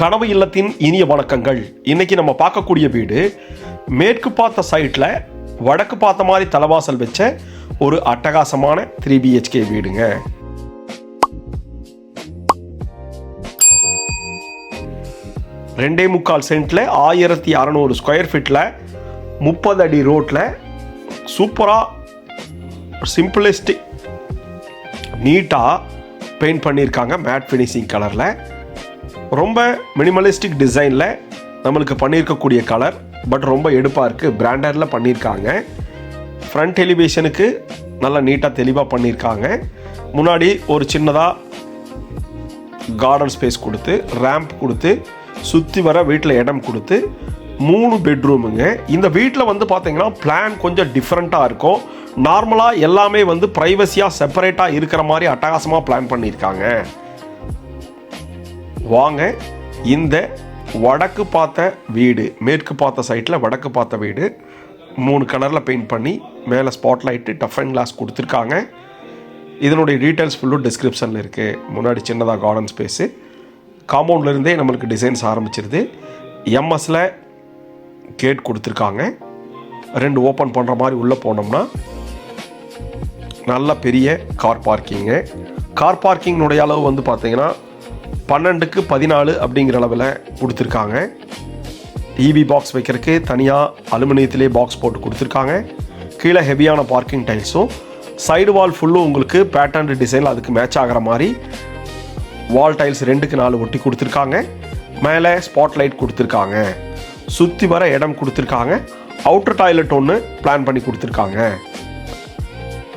கனவு இல்லத்தின் இனிய வணக்கங்கள். இன்னைக்கு நம்ம பார்க்கக்கூடிய வீடு மேற்கு பார்த்த சைட்ல வடக்கு பார்த்த மாதிரி தலைவாசல் வச்ச ஒரு அட்டகாசமான 3 BHK வீடுங்க. ரெண்டே முக்கால் சென்ட்ல 1600 ஸ்கொயர் ஃபீட்ல 30 அடி ரோட்ல சூப்பரா சிம்பிளிஸ்டிக் நீட்டா பெயிண்ட் பண்ணியிருக்காங்க. மேட் ஃபினிஷிங் கலர்ல ரொம்ப மினிமலிஸ்டிக் டிசைனில் நம்மளுக்கு பண்ணியிருக்கக்கூடிய கலர், பட் ரொம்ப எடுப்பாக இருக்குது. பிராண்டரில் பண்ணியிருக்காங்க. ஃப்ரண்ட் எலிவேஷனுக்கு நல்லா நீட்டாக தெளிவாக பண்ணியிருக்காங்க. முன்னாடி ஒரு சின்னதாக கார்டன் ஸ்பேஸ் கொடுத்து ரேம்ப் கொடுத்து சுற்றி வர வீட்டில் இடம் கொடுத்து 3 பெட்ரூமுங்க. இந்த வீட்டில் வந்து பார்த்தீங்கன்னா பிளான் கொஞ்சம் டிஃப்ரெண்ட்டாக இருக்கும். நார்மலாக எல்லாமே வந்து ப்ரைவசியாக செப்பரேட்டாக இருக்கிற மாதிரி அட்டகாசமாக பிளான் பண்ணியிருக்காங்க. வாங்க இந்த வடக்கு பார்த்த வீடு, மேற்கு பார்த்த சைட்டில் வடக்கு பார்த்த வீடு 3 கலரில் பெயிண்ட் பண்ணி மேலே spot light tough and glass கொடுத்துருக்காங்க. இதனுடைய டீட்டெயில்ஸ் ஃபுல்லும் டிஸ்கிரிப்ஷனில் இருக்குது. முன்னாடி சின்னதாக கார்டன் ஸ்பேஸு, காம்பவுண்ட்லேருந்தே நம்மளுக்கு டிசைன்ஸ் ஆரம்பிச்சிருது. எம்எஸில் கேட் கொடுத்துருக்காங்க. 2 ஓப்பன் பண்ணுற மாதிரி உள்ளே போனோம்னா நல்ல பெரிய கார் பார்க்கிங்கு. கார் பார்க்கிங்னுடைய அளவு வந்து பார்த்தீங்கன்னா 12க்கு 14 அப்படிங்கிற அளவில் கொடுத்துருக்காங்க. இபி பாக்ஸ் வைக்கிறதுக்கு தனியாக அலுமினியத்திலே பாக்ஸ் போட்டு கொடுத்துருக்காங்க. கீழே ஹெவியான பார்க்கிங் டைல்ஸும் சைடு வால் ஃபுல்லும் உங்களுக்கு பேட்டர்ன் டிசைனில் அதுக்கு மேட்ச் ஆகிற மாதிரி வால் டைல்ஸ் 2க்கு 4 ஒட்டி கொடுத்துருக்காங்க. மேலே ஸ்பாட் லைட் கொடுத்துருக்காங்க. சுற்றி வர இடம் கொடுத்துருக்காங்க. அவுட்டர் டாய்லெட் ஒன்று பிளான் பண்ணி கொடுத்துருக்காங்க.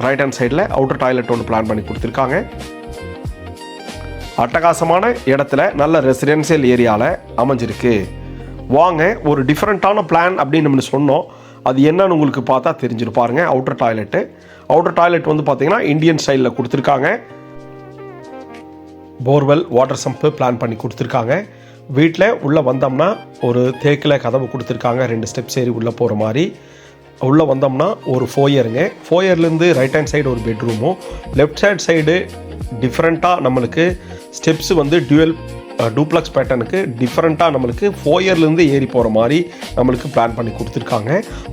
ரைட் ஹேண்ட் சைடில் அவுட்டர் டாய்லெட் ஒன்று பிளான் பண்ணி கொடுத்துருக்காங்க. அட்டகாசமான இடத்துல நல்ல ரெசிடென்சியல் ஏரியாவில் அமைஞ்சிருக்கு. வாங்க ஒரு டிஃப்ரெண்ட்டான பிளான் அப்படின்னு நம்ம சொன்னோம். அது என்னன்னு உங்களுக்கு பார்த்தா தெரிஞ்சிருப்பாருங்க. அவுட்டர் டாய்லெட் வந்து பார்த்தீங்கன்னா இந்தியன் ஸ்டைலில் கொடுத்துருக்காங்க. போர்வெல் வாட்டர் சம்பு பிளான் பண்ணி கொடுத்துருக்காங்க. வீட்டில் உள்ளே வந்தோம்னா ஒரு தேக்கில் கதவு கொடுத்துருக்காங்க. 2 ஸ்டெப்ஸ் ஏறி உள்ளே போகிற மாதிரி. உள்ளே வந்தோம்னா ஒரு ஃபோயருங்க. ஃபோயர்லேருந்து ரைட் ஹேண்ட் சைடு ஒரு பெட்ரூமும், லெஃப்ட் ஹேண்ட் சைடு டிஃப்ரெண்ட்டாக நம்மளுக்கு ஸ்டெப்ஸ் வந்து டூப்ளக்ஸ் பேட்டர்னுக்கு டிஃப்ரெண்ட்டாக நம்மளுக்கு ஃபோயர்லேருந்து ஏறி போகிற மாதிரி நம்மளுக்கு பிளான் பண்ணி கொடுத்துருக்காங்க.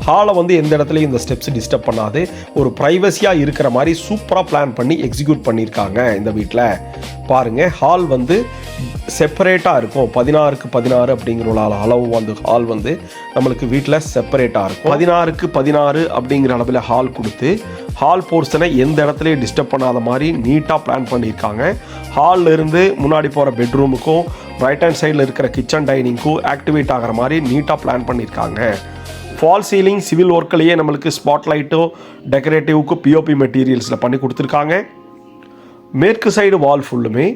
ஹாலை வந்து எந்த இடத்துலையும் இந்த ஸ்டெப்ஸ் டிஸ்டர்ப் பண்ணாது, ஒரு ப்ரைவசியாக இருக்கிற மாதிரி சூப்பராக பிளான் பண்ணி எக்ஸிக்யூட் பண்ணியிருக்காங்க. இந்த வீட்டில் பாருங்கள், ஹால் வந்து செப்பரேட்டாக இருக்கும். 16க்கு 16 அப்படிங்கிற அளவு வந்து ஹால் வந்து நம்மளுக்கு வீட்டில் செப்பரேட்டாக இருக்கும். 16க்கு 16 அப்படிங்கிற அளவில் ஹால் கொடுத்து ஹால் போர்ஷனை எந்த இடத்துலையும் டிஸ்டர்ப் பண்ணாத மாதிரி நீட்டாக பிளான் பண்ணியிருக்காங்க. ஹாலில் இருந்து முன்னாடி போகிற பெட்ரூமுக்கும் ரைட் ஹேண்ட் சைடில் இருக்கிற கிச்சன் டைனிங்க்கும் ஆக்டிவேட் ஆகிற மாதிரி நீட்டாக பிளான் பண்ணியிருக்காங்க. ஃபால் சீலிங் சிவில் ஒர்க்கிலேயே நம்மளுக்கு ஸ்பாட் லைட்டோ டெக்கரேட்டிவ்க்கு பிஓபி மெட்டீரியல்ஸில் பண்ணி கொடுத்துருக்காங்க. மேற்கு சைடு வால் ஃபுல்லுமே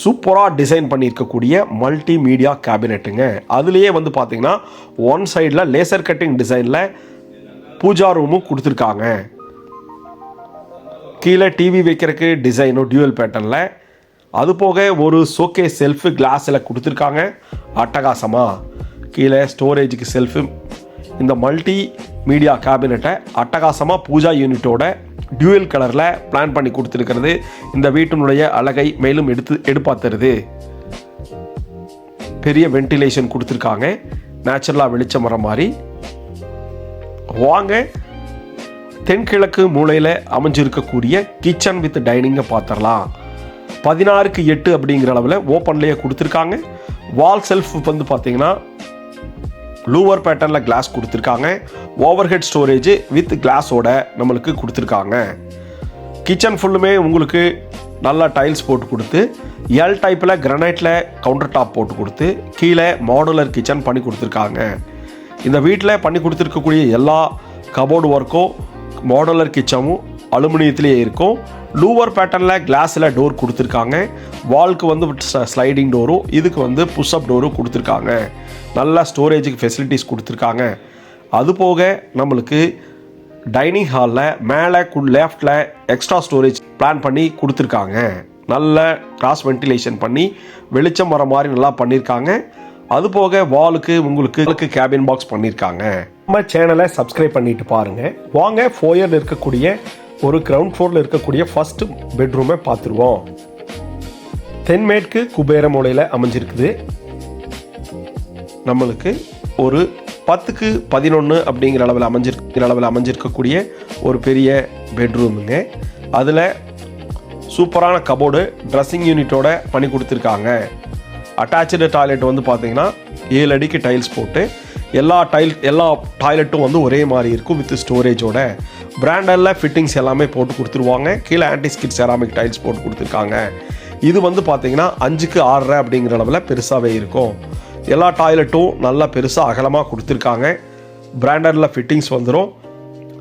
சூப்பராக டிசைன் பண்ணியிருக்கக்கூடிய மல்டி மீடியா கேபினெட்டுங்க. அதுலேயே வந்து பார்த்தீங்கன்னா ஒன் சைடில் லேசர் கட்டிங் டிசைனில் பூஜா ரூமும் கொடுத்துருக்காங்க. கீழே டிவி வைக்கிறதுக்கு டிசைனும் டியூவல் பேட்டர்னில், அது போக ஒரு ஷோகே செல்ஃபு கிளாஸில் கொடுத்துருக்காங்க. அட்டகாசமாக கீழே ஸ்டோரேஜுக்கு செல்ஃபு. இந்த மல்டி மீடியா கேபினெட்டை அட்டகாசமாக பூஜா யூனிட்டோட டியூவல் கலரில் பிளான் பண்ணி கொடுத்துருக்கிறது இந்த வீட்டினுடைய அழகை மேலும் எடுப்பாத்துறது. பெரிய வென்டிலேஷன் கொடுத்துருக்காங்க, நேச்சுரலாக வெளிச்சம் வர மாதிரி. வாங்க தென்கிழக்கு மூலையில் அமைஞ்சிருக்கக்கூடிய கிச்சன் வித் டைனிங்கை பார்த்துடலாம். 16க்கு 8 அப்படிங்கிற அளவில் ஓப்பன்லேயே கொடுத்துருக்காங்க. வால் செல்ஃப் வந்து பார்த்தீங்கன்னா லூவர் பேட்டர்னில் கிளாஸ் கொடுத்துருக்காங்க. ஓவர் ஹெட் ஸ்டோரேஜ் வித் கிளாஸோட நம்மளுக்கு கொடுத்துருக்காங்க. கிச்சன் ஃபுல்லுமே உங்களுக்கு நல்லா டைல்ஸ் போட்டு கொடுத்து எல் டைப்பில் கிரானைட்டில் கவுண்டர் டாப் போட்டு கொடுத்து கீழே மாடுலர் கிச்சன் பண்ணி கொடுத்துருக்காங்க. இந்த வீட்டில் பண்ணி கொடுத்துருக்கக்கூடிய எல்லா கபோர்டு ஒர்க்கும் மாடுலர் கிச்சனும் அலுமினியத்திலேயே இருக்கும். லூவர் பேட்டர்னில் கிளாஸில் டோர் கொடுத்துருக்காங்க. வால்க்கு வந்து ஸ்லைடிங் டோரும் இதுக்கு வந்து புஷ்அப் டோரும் கொடுத்துருக்காங்க. நல்ல ஸ்டோரேஜுக்கு ஃபெசிலிட்டிஸ் கொடுத்துருக்காங்க. அதுபோக நம்மளுக்கு டைனிங் ஹாலில் மேலே லெஃப்டில் எக்ஸ்ட்ரா ஸ்டோரேஜ் பிளான் பண்ணி கொடுத்துருக்காங்க. நல்ல கிராஸ் வென்டிலேஷன் பண்ணி வெளிச்சம் வர மாதிரி நல்லா பண்ணியிருக்காங்க. அதுபோக வாலுக்கு உங்களுக்கு கேபின் பாக்ஸ் பண்ணியிருக்காங்க. நம்ம சேனலை சப்ஸ்கிரைப் பண்ணிட்டு பாருங்கள். வாங்க ஃபோயரில் இருக்கக்கூடிய ஒரு கிரவுண்ட் ஃப்ளோரில் இருக்கக்கூடிய ஃபர்ஸ்ட் பெட்ரூமை பார்த்துருவோம். தென்மேற்கு குபேர மூலையில் அமைஞ்சிருக்குது. நம்மளுக்கு ஒரு 10க்கு 11 அப்படிங்கிற அளவில் அமைஞ்சிருக்கக்கூடிய ஒரு பெரிய பெட்ரூமுங்க. அதில் சூப்பரான கபோர்டு ட்ரெஸ்ஸிங் யூனிட்டோட பண்ணி கொடுத்துருக்காங்க. அட்டாச்சு டாய்லெட் வந்து பார்த்தீங்கன்னா 7 அடிக்கு டைல்ஸ் போட்டு எல்லா டாய்லெட்டும் வந்து ஒரே மாதிரி இருக்கும் வித் ஸ்டோரேஜோட. பிராண்டடில் ஃபிட்டிங்ஸ் எல்லாமே போட்டு கொடுத்துருவாங்க. கீழே ஆன்டிஸ்கிட் செராமிக் டைல்ஸ் போட்டு கொடுத்துருக்காங்க. இது வந்து பார்த்தீங்கன்னா 5க்கு 6.5 அப்படிங்கிற அளவில் பெருசாகவே இருக்கும். எல்லா டாய்லெட்டும் நல்லா பெருசாக அகலமாக கொடுத்துருக்காங்க. பிராண்டடில் ஃபிட்டிங்ஸ் வந்துடும்.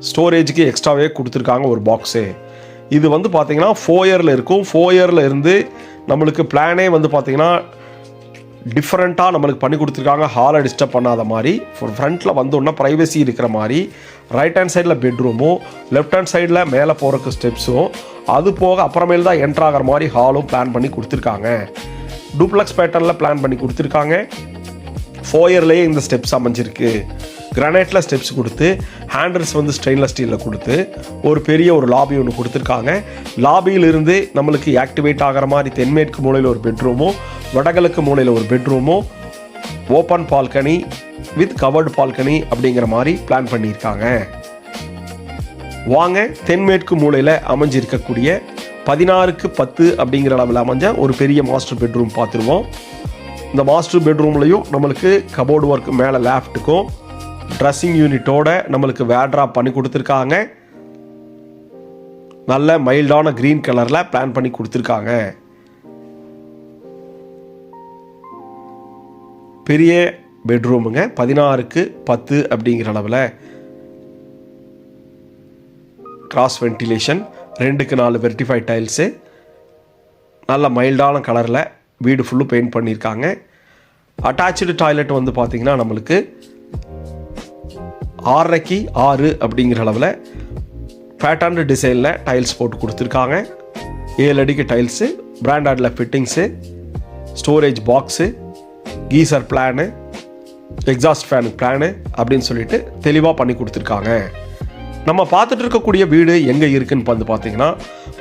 ஸ்டோரேஜுக்கு எக்ஸ்ட்ராவே கொடுத்துருக்காங்க ஒரு பாக்ஸு. இது வந்து பார்த்தீங்கன்னா 4 இருக்கும். 4 இருந்து நம்மளுக்கு பிளானே வந்து பார்த்தீங்கன்னா டிஃப்ரெண்ட்டாக நம்மளுக்கு பண்ணி கொடுத்துருக்காங்க. ஹாலை டிஸ்டர்ப் பண்ணாத மாதிரி, ஃப்ரண்ட்டில் வந்தோன்னா ப்ரைவசி இருக்கிற மாதிரி, ரைட் ஹேண்ட் சைடில் பெட்ரூமும், லெஃப்ட் ஹேண்ட் சைடில் மேலே போகிறக்கு ஸ்டெப்ஸும், அது போக அப்புறமேல் தான் என்ட்ரு ஆகிற மாதிரி ஹாலும் பிளான் பண்ணி கொடுத்துருக்காங்க. டூப்ளெக்ஸ் பேட்டர்னில் பிளான் பண்ணி கொடுத்துருக்காங்க. 4 இந்த ஸ்டெப்ஸ் அமைஞ்சிருக்கு. கிரானைட்டில் ஸ்டெப்ஸ் கொடுத்து ஹேண்டில்ஸ் வந்து ஸ்டெயின்லெஸ் ஸ்டீலில் கொடுத்து ஒரு பெரிய ஒரு லாபி ஒன்று கொடுத்துருக்காங்க. லாபியிலிருந்து நம்மளுக்கு ஆக்டிவேட் ஆகிற மாதிரி தென்மேற்கு மூலையில் ஒரு பெட்ரூமும், வடகிழக்கு மூலையில் ஒரு பெட்ரூமும், open balcony with covered balcony அப்படிங்கிற மாதிரி பிளான் பண்ணியிருக்காங்க. வாங்க தென்மேற்கு மூலையில் அமைஞ்சிருக்கக்கூடிய 16க்கு 10 அப்படிங்கிற அளவில் அமைஞ்ச ஒரு பெரிய மாஸ்டர் பெட்ரூம் பார்த்துருவோம். இந்த மாஸ்டர் பெட்ரூம்லையும் நம்மளுக்கு கபோர்டு ஒர்க் மேலே லேஃப்ட்டுக்கும் ட்ரெஸ்ஸிங் யூனிட்டோட நம்மளுக்கு வேட்ராப் பண்ணி கொடுத்துருக்காங்க. நல்ல மைல்டான க்ரீன் கலரில் பிளான் பண்ணி கொடுத்துருக்காங்க. பெரிய பெட்ரூமுங்க, 16க்கு 10 அப்படிங்கிற அளவில். கிராஸ் வென்டிலேஷன், 2க்கு 4 வெர்டிஃபைட் டைல்ஸு, நல்ல மைல்டான கலரில் வீடு ஃபுல்லு பெயிண்ட் பண்ணியிருக்காங்க. அட்டாச்சு டாய்லெட் வந்து பார்த்திங்கன்னா நம்மளுக்கு 6.5க்கு 6 அப்படிங்கிற அளவில் பேட்டர்ன் டிசைனில் டைல்ஸ் போட்டு கொடுத்துருக்காங்க. 7 அடிக்கு டைல்ஸு, பிராண்டடில் fittings, storage box, geyser plan, exhaust fan plan அப்படின்னு சொல்லிட்டு தெளிவாக பண்ணி கொடுத்துருக்காங்க. நம்ம பார்த்துட்டு இருக்கக்கூடிய வீடு எங்கே இருக்குன்னு வந்து பார்த்தீங்கன்னா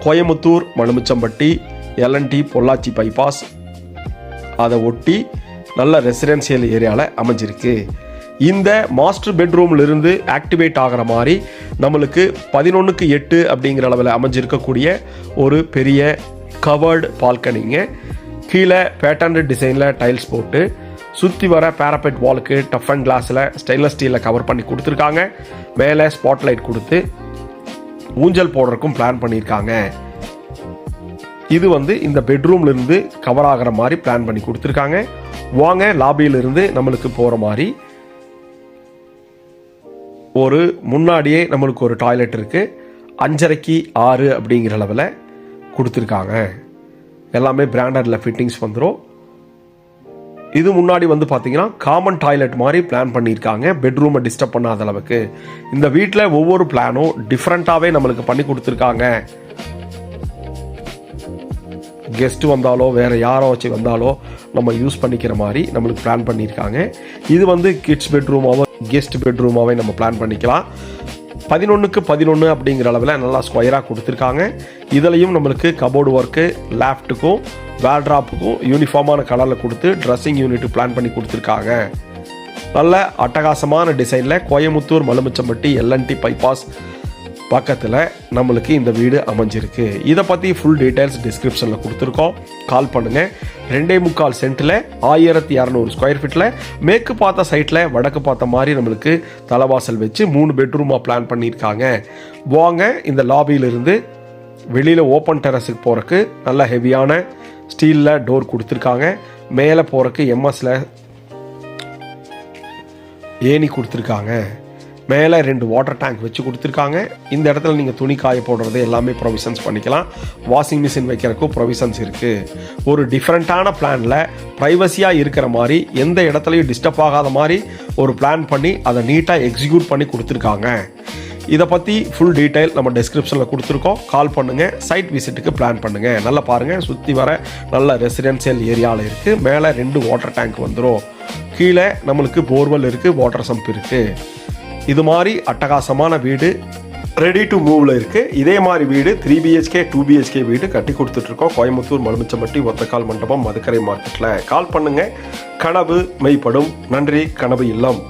கோயம்புத்தூர் மலுமிச்சம்பட்டி LNT பொள்ளாச்சி பைபாஸ் அதை ஒட்டி நல்ல ரெசிடென்சியல் ஏரியாவில் அமைஞ்சிருக்கு. இந்த மாஸ்டர் பெட்ரூம்லேருந்து ஆக்டிவேட் ஆகிற மாதிரி நம்மளுக்கு 11க்கு 8 அப்படிங்கிற அளவில் அமைஞ்சிருக்கக்கூடிய ஒரு பெரிய கவர்டு பால்கனிங்க. கீழே பேட்டர்ன் டிசைனில் டைல்ஸ் போட்டு சுற்றி வர பேரபெட் வாலுக்கு டஃப் அண்ட் கிளாஸில் ஸ்டெயின்லெஸ் ஸ்டீலில் கவர் பண்ணி கொடுத்துருக்காங்க. மேலே ஸ்பாட்லைட் கொடுத்து ஊஞ்சல் போடுறதுக்கும் பிளான் பண்ணியிருக்காங்க. இது வந்து இந்த பெட்ரூம்லேருந்து கவர் ஆகிற மாதிரி பிளான் பண்ணி கொடுத்துருக்காங்க. வாங்க லாபியிலிருந்து நம்மளுக்கு போகிற மாதிரி ஒரு முன்னாடியே நம்மளுக்கு ஒரு டாய்லெட் இருக்குது. 5.5க்கு 6 அப்படிங்கிற அளவில் கொடுத்துருக்காங்க. எல்லாமே பிராண்டடில் ஃபிட்டிங்ஸ் வந்துடும். இது முன்னாடி வந்து பார்த்தீங்கன்னா காமன் டாய்லெட் மாதிரி பிளான் பண்ணியிருக்காங்க, பெட்ரூமை டிஸ்டர்ப் பண்ணாத அளவுக்கு. இந்த வீட்டில் ஒவ்வொரு பிளானும் டிஃப்ரெண்ட்டாகவே நம்மளுக்கு பண்ணி கொடுத்துருக்காங்க. கெஸ்ட்டு வந்தாலோ வேறு யாரோ வச்சு வந்தாலோ நம்ம யூஸ் பண்ணிக்கிற மாதிரி நம்மளுக்கு பிளான் பண்ணியிருக்காங்க. இது வந்து கிட்ஸ் பெட்ரூமாவோ கெஸ்ட் பெட்ரூமாவே நம்ம பிளான் பண்ணிக்கலாம். 11க்கு 11 அப்படிங்கிற அளவில் நல்லா ஸ்கொயராக கொடுத்துருக்காங்க. இதுலேயும் நம்மளுக்கு கபோர்டு ஒர்க்கு லேஃப்ட்டுக்கும் வேர்ட்ராப்புக்கும் யூனிஃபார்மான கலரில் கொடுத்து ட்ரெஸ்ஸிங் யூனிட் பிளான் பண்ணி கொடுத்துருக்காங்க. நல்ல அட்டகாசமான டிசைனில் கோயம்புத்தூர் மலுமிச்சம்பட்டி LNT பைபாஸ் பக்கத்தில் நம்மளுக்கு இந்த வீடு அமைஞ்சிருக்கு. இதை பற்றி ஃபுல் டீட்டெயில்ஸ் டிஸ்கிரிப்ஷனில் கொடுத்துருக்கோம். கால் பண்ணுங்கள். 2.25 சென்ட்டில் 1200 ஸ்கொயர் ஃபீட்டில் மேற்கு பார்த்த சைட்டில் வடக்கு பார்த்த மாதிரி நம்மளுக்கு தலைவாசல் வச்சு 3 பெட்ரூமாக பிளான் பண்ணியிருக்காங்க. வாங்க இந்த லாபியிலிருந்து வெளியில் ஓப்பன் டெரஸுக்கு போகிறக்கு நல்ல ஹெவியான ஸ்டீலில் டோர் கொடுத்துருக்காங்க. மேலே போகிறக்கு எம்எஸில் ஏணி கொடுத்துருக்காங்க. மேலே 2 வாட்டர் டேங்க் வச்சு கொடுத்துருக்காங்க. இந்த இடத்துல நீங்கள் துணி காய போடுறது எல்லாமே ப்ரொவிஷன்ஸ் பண்ணிக்கலாம். வாஷிங் மிஷின் வைக்கிறதுக்கும் ப்ரொவிஷன்ஸ் இருக்குது. ஒரு டிஃப்ரெண்ட்டான பிளானில் ப்ரைவசியாக இருக்கிற மாதிரி எந்த இடத்துலையும் டிஸ்டர்ப் ஆகாத மாதிரி ஒரு பிளான் பண்ணி அதை நீட்டாக எக்ஸிக்யூட் பண்ணி கொடுத்துருக்காங்க. இதை பற்றி ஃபுல் டீட்டெயில் நம்ம டிஸ்கிரிப்ஷனில் கொடுத்துருக்கோம். கால் பண்ணுங்கள், சைட் விசிட்டுக்கு பிளான் பண்ணுங்கள். நல்லா பாருங்கள், சுற்றி வர நல்ல ரெசிடென்சியல் ஏரியாவில் இருக்குது. மேலே 2 வாட்டர் டேங்க் வந்துடும். கீழே நம்மளுக்கு போர்வெல் இருக்குது, வாட்டர் சம்ப் இருக்குது. இது மாதிரி அட்டகாசமான வீடு ரெடி டு மூவில் இருக்குது. இதே மாதிரி வீடு 3 BHK 2 BHK வீடு கட்டி கொடுத்துட்ருக்கோம். கோயம்புத்தூர் மலுமிச்சம்பட்டி ஒத்தக்கால் மண்டபம் மதுக்கரை மார்க்கெட்டில். கால் பண்ணுங்கள். கனவு மெய்ப்படும். நன்றி. கனவு இல்லம்.